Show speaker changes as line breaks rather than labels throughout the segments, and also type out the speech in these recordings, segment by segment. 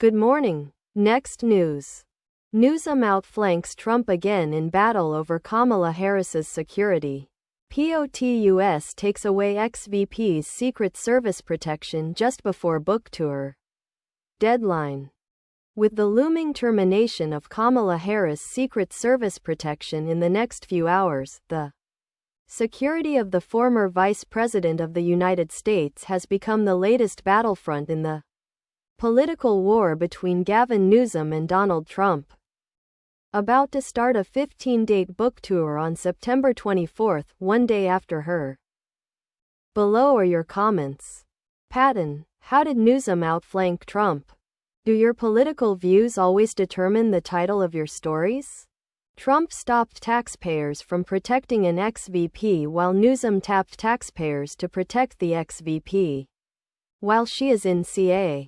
Good morning. Next news. Newsom outflanks Trump again in battle over Kamala Harris's security. POTUS takes away ex-VP's Secret Service protection just before book tour deadline. With the looming termination of Kamala Harris' Secret Service protection in the next few hours, the security of the former Vice President of the United States has become the latest battlefront in the political war between Gavin Newsom and Donald Trump. About to start a 15-date book tour on September 24, one day after her. Below are your comments. Patton, how did Newsom outflank Trump? Do your political views always determine the title of your stories? Trump stopped taxpayers from protecting an ex-VP while Newsom tapped taxpayers to protect the ex-VP. While she is in CA.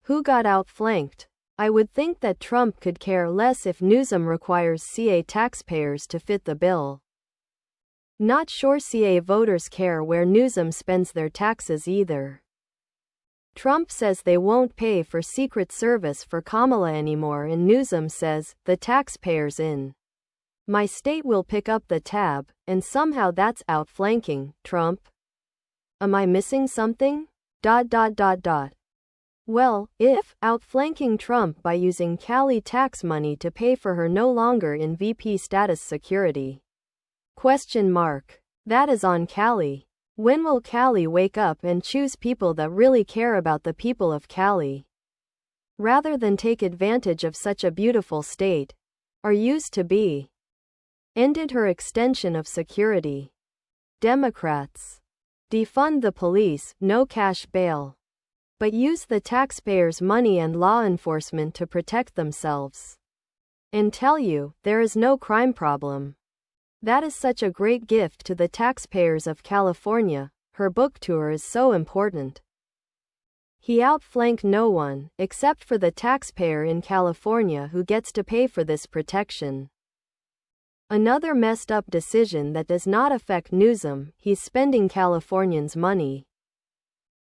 Who got outflanked? I would think that Trump could care less if Newsom requires CA taxpayers to fit the bill. Not sure CA voters care where Newsom spends their taxes either. Trump says they won't pay for Secret Service for Kamala anymore, and Newsom says, the taxpayers in my state will pick up the tab, and somehow that's outflanking Trump. Am I missing something? Well, if outflanking Trump by using Cali tax money to pay for her no longer in VP status security? That is on Cali. When will Cali wake up and choose people that really care about the people of Cali, rather than take advantage of such a beautiful state? Are used to be. Ended her extension of security. Democrats. Defund the police, no cash bail. But use the taxpayers' money and law enforcement to protect themselves. And tell you, there is no crime problem. That is such a great gift to the taxpayers of California. Her book tour is so important. He outflanked no one, except for the taxpayer in California who gets to pay for this protection. Another messed up decision that does not affect Newsom. He's spending Californians' money.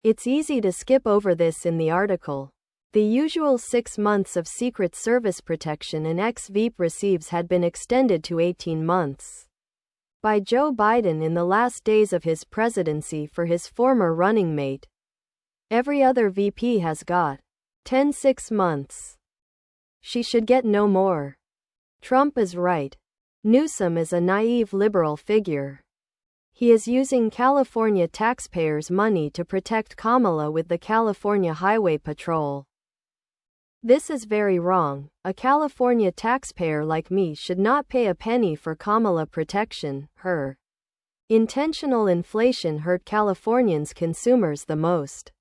It's easy to skip over this in the article. The usual 6 months of Secret Service protection an ex-VP receives had been extended to 18 months by Joe Biden in the last days of his presidency for his former running mate. Every other VP has got 6 months. She should get no more. Trump is right. Newsom is a naive liberal figure. He is using California taxpayers' money to protect Kamala with the California Highway Patrol. This is very wrong. A California taxpayer like me should not pay a penny for Kamala protection. Her intentional inflation hurt Californians' consumers the most.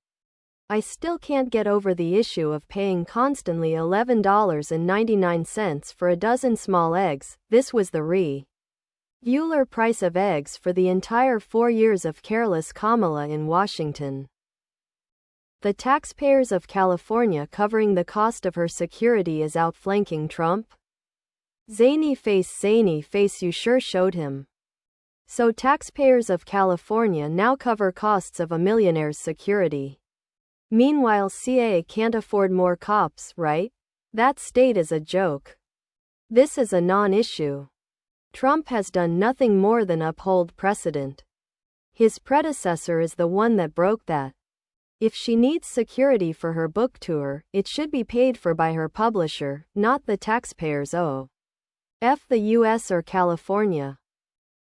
I still can't get over the issue of paying constantly $11.99 for a dozen small eggs. This was the regular price of eggs for the entire 4 years of careless Kamala in Washington. The taxpayers of California covering the cost of her security is outflanking Trump? Zany face, you sure showed him. So taxpayers of California now cover costs of a millionaire's security. Meanwhile, CA can't afford more cops, right? That state is a joke. This is a non-issue. Trump has done nothing more than uphold precedent. His predecessor is the one that broke that. If she needs security for her book tour, it should be paid for by her publisher, not the taxpayers. F the US or California.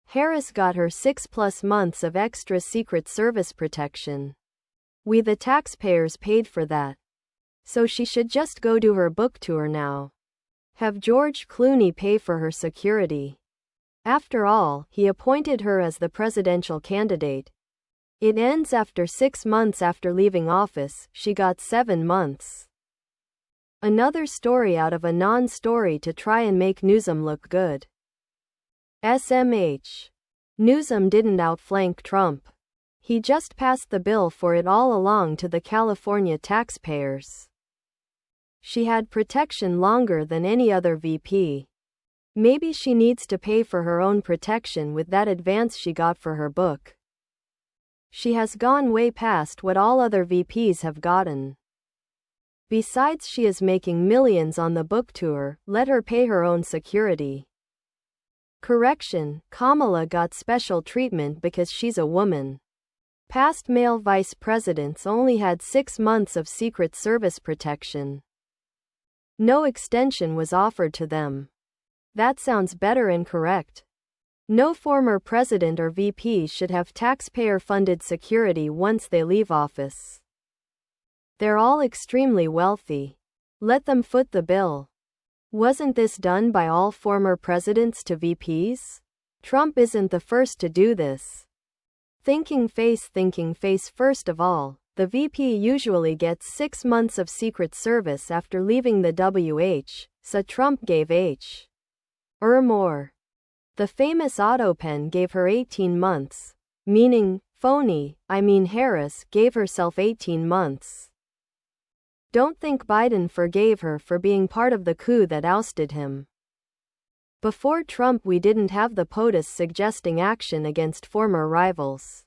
Harris got her 6+ months of extra Secret Service protection. We the taxpayers paid for that. So she should just go do her book tour now. Have George Clooney pay for her security. After all, he appointed her as the presidential candidate. It ends after 6 months after leaving office. She got 7 months. Another story out of a non-story to try and make Newsom look good. SMH. Newsom didn't outflank Trump. He just passed the bill for it all along to the California taxpayers. She had protection longer than any other VP. Maybe she needs to pay for her own protection with that advance she got for her book. She has gone way past what all other VPs have gotten. Besides, she is making millions on the book tour, let her pay her own security. Correction, Kamala got special treatment because she's a woman. Past male vice presidents only had 6 months of Secret Service protection. No extension was offered to them. That sounds better and correct. No former president or VP should have taxpayer-funded security once they leave office. They're all extremely wealthy. Let them foot the bill. Wasn't this done by all former presidents to VPs? Trump isn't the first to do this. Thinking face. First of all, the VP usually gets 6 months of Secret Service after leaving the WH, so Trump gave H. or more. The famous AutoPen gave her 18 months. Meaning, Harris gave herself 18 months. Don't think Biden forgave her for being part of the coup that ousted him. Before Trump, we didn't have the POTUS suggesting action against former rivals.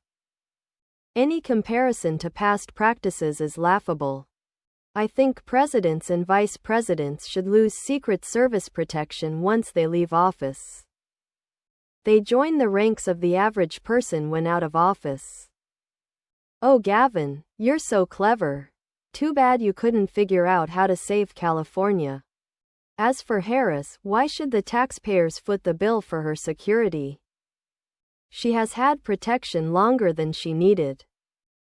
Any comparison to past practices is laughable. I think presidents and vice presidents should lose Secret Service protection once they leave office. They join the ranks of the average person when out of office. Oh, Gavin, you're so clever. Too bad you couldn't figure out how to save California. As for Harris, why should the taxpayers foot the bill for her security? She has had protection longer than she needed.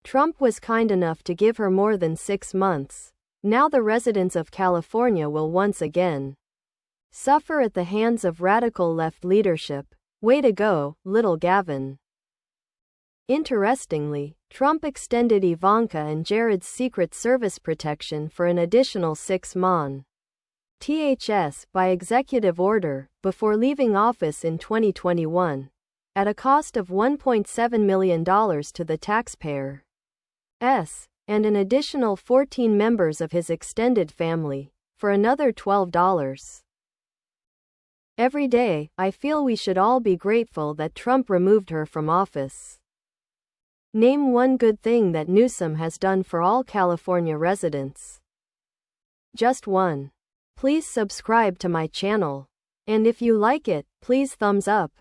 Trump was kind enough to give her more than 6 months. Now the residents of California will once again suffer at the hands of radical left leadership. Way to go, little Gavin. Interestingly, Trump extended Ivanka and Jared's Secret Service protection for an additional 6 months by executive order before leaving office in 2021, at a cost of $1.7 million to the taxpayer. And an additional 14 members of his extended family, for another $12. Every day, I feel we should all be grateful that Trump removed her from office. Name one good thing that Newsom has done for all California residents. Just one. Please subscribe to my channel. And if you like it, please thumbs up.